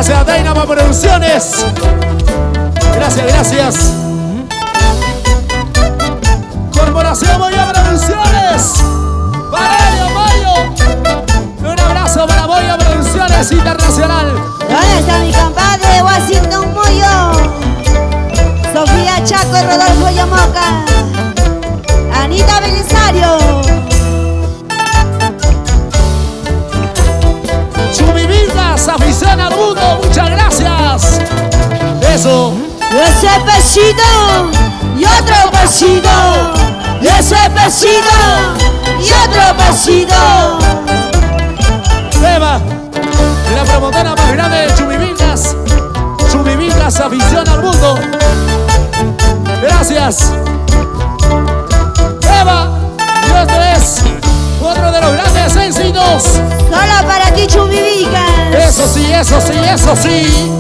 Gracias, Dynamo Producciones. Gracias, gracias. Corporación Moya Producciones. Valerio Mayo. Un abrazo para Moya Producciones Internacional. ¿Dónde está mi compadre Washington Moyo? Sofía Chaco y Rodolfo Yomoca. Anita Belisario. Chumivitas, afición al mundo, muchas gracias. Eso. Ese besito y otro besito. Ese besito y otro besito. Beba, la promotora más grande de Chumivitas. Chumivitas, afición al mundo. Gracias. Beba, y esto es otro de los grandes éxitos. Solo para ti, Chumivicas. Eso sí, eso sí, eso sí.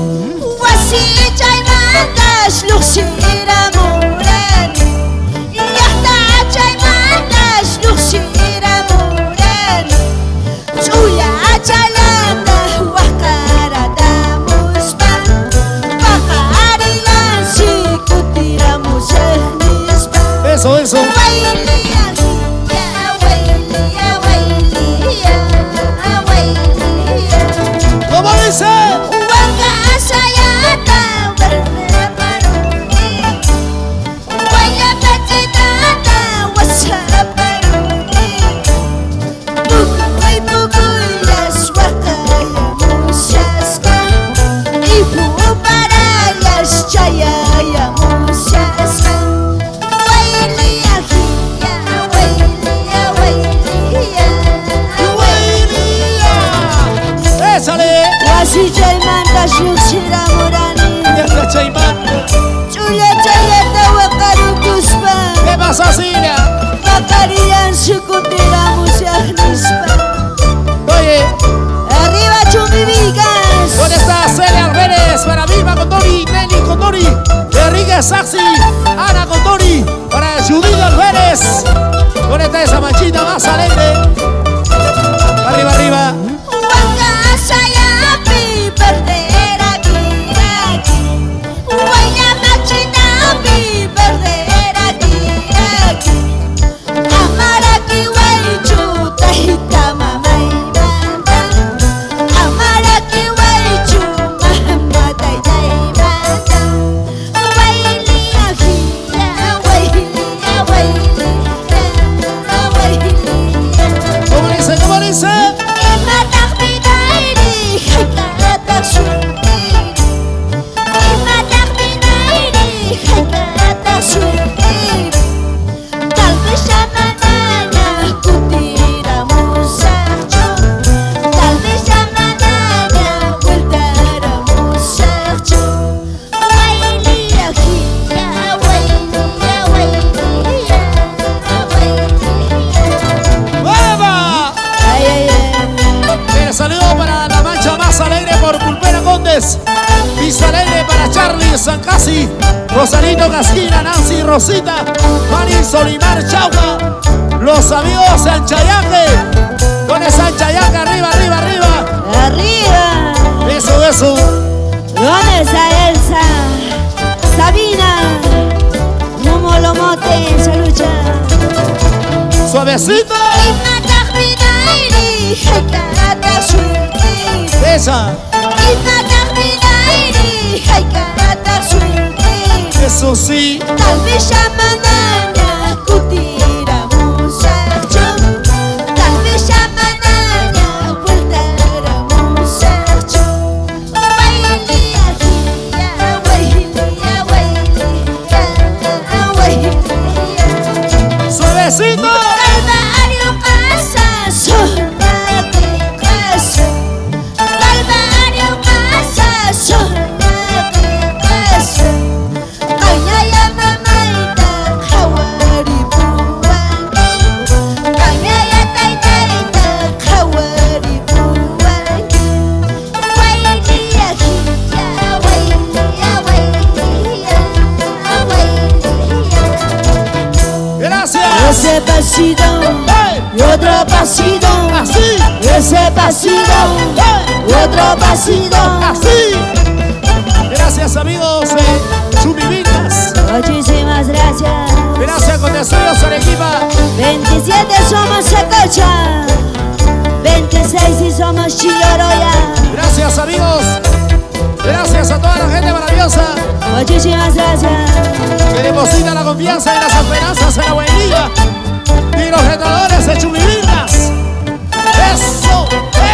Wasita y mandas, lucira morena. Y hasta y mandas, lucira morena. Chula chalanda, huascara damos pan. Pajarilan, si cutiramos el nispa. Eso, eso. ¿Cómo dice? Si Chaymanta Shushira Morani. Esta Chaymanta. Chula Chayata Wakarukuspa. ¿Qué pasa, Siria? Bakarian Shukutira Musahnispa. Oye. Arriba Chumivicas. ¿Dónde está Celia Alvarez? Para Vilma Condori, Nelly Condori, Enrique Saxi, Ana Condori, para Judith Alvarez. ¿Dónde está esa manchita más alegre? Arriba, arriba. Pisalegre para Charlie Sancasi, Rosalito Casquina, Nancy Rosita, Mari Solimar Chauca, los amigos Sanchayaque. Con el Sanchayaque, arriba, arriba, arriba. Arriba. Eso, eso. ¿Dónde está Elsa? Sabina. Momo Lomote en Salucha. Suavecito. Esa. Eso sí. Tal vez llaman cutira muchacho. Tal vez llaman vuelta muchacho. Suavecito. Calvario casa, sola de casa. Calvario casa, sola de casa. Gracias. Ese pasito ¡Hey! y otro pasito. Así, Ese pasito y otro pasito. así. Gracias amigos de Chumivillas. Muchísimas gracias. Gracias con Tesoros Arequipa. 27 somos Secocha, 26 y somos Chilloroya. Gracias amigos. Gracias a toda la gente maravillosa Muchísimas gracias. que deposita la confianza y las esperanzas en la buenilla y los retadores de Chumivillas. Eso,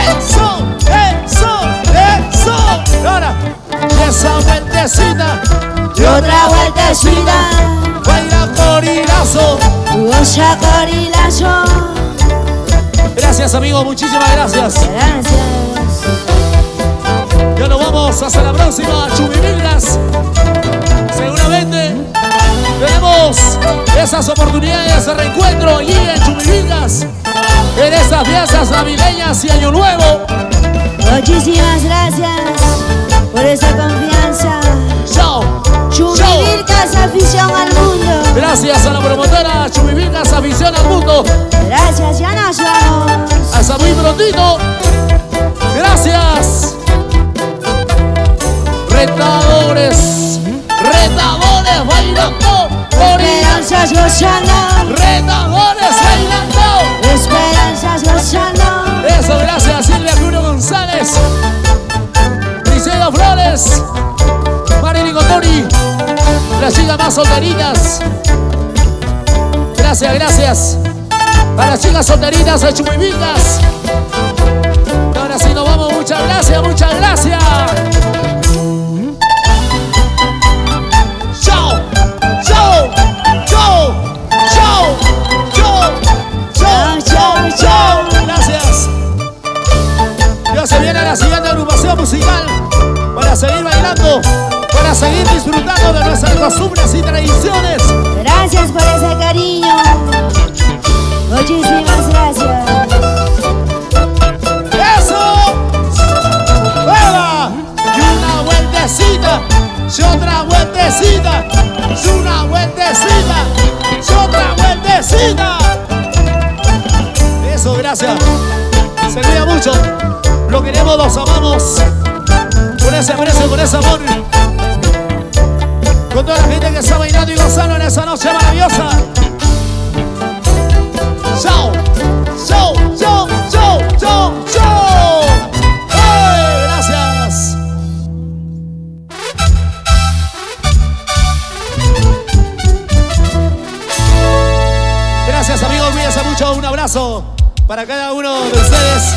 eso, eso, eso. Ahora, esa vueltecita Y otra vueltecita, baila corilazo. Ocha Corilazo. Gracias amigos, muchísimas gracias. Gracias. Ya nos vamos hasta la próxima Chumivillas. Seguramente tenemos esas oportunidades de reencuentro allí en Chumivillas, en estas fiestas navideñas y Año Nuevo. Muchísimas gracias por esa confianza. Chao. Chumivilcas, afición al mundo. Gracias a la promotora Chumivillas, afición al mundo. Gracias, ya nos vamos. Hasta muy prontito. Gracias. Retadores, retadores bailando. Esperanzas gozando, Retadores bailando. esperanzas gozando. Eso, gracias Silvia Julio González, Liceo Flores, Marilyn Cotori, las chicas más solteritas. Gracias, gracias a las chicas solteritas de Chumivillas. Ahora sí nos vamos, muchas gracias, muchas gracias. Chao, chao, chao, chao, chao, chao, chao, chao. Gracias. Ya se viene la siguiente agrupación musical para seguir bailando, para seguir disfrutando de nuestras costumbres y tradiciones. Gracias por ese cariño. Muchísimas gracias. ¡Eso! ¡Vuela! Y una vueltecita, y otra vueltecita, y una vueltecita, y otra vueltecita. Eso, gracias. Se cuida mucho. Lo queremos, los amamos. Con ese aprecio, con ese amor. Con toda la gente que está bailando y gozando en esa noche maravillosa. Chao, chao, chao, chao, chao, chao. ¡Hey! Gracias. Gracias amigos, cuídense mucho. Un abrazo para cada uno de ustedes.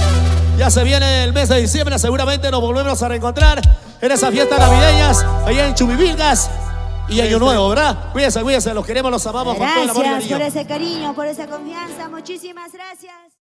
Ya se viene el mes de diciembre, seguramente nos volvemos a reencontrar en esas fiestas navideñas allá en Chumivillas y Año Nuevo, ¿verdad? Cuídense, cuídense, los queremos, los amamos con todo el amor y Gracias cariño. por ese cariño, por esa confianza. Muchísimas gracias.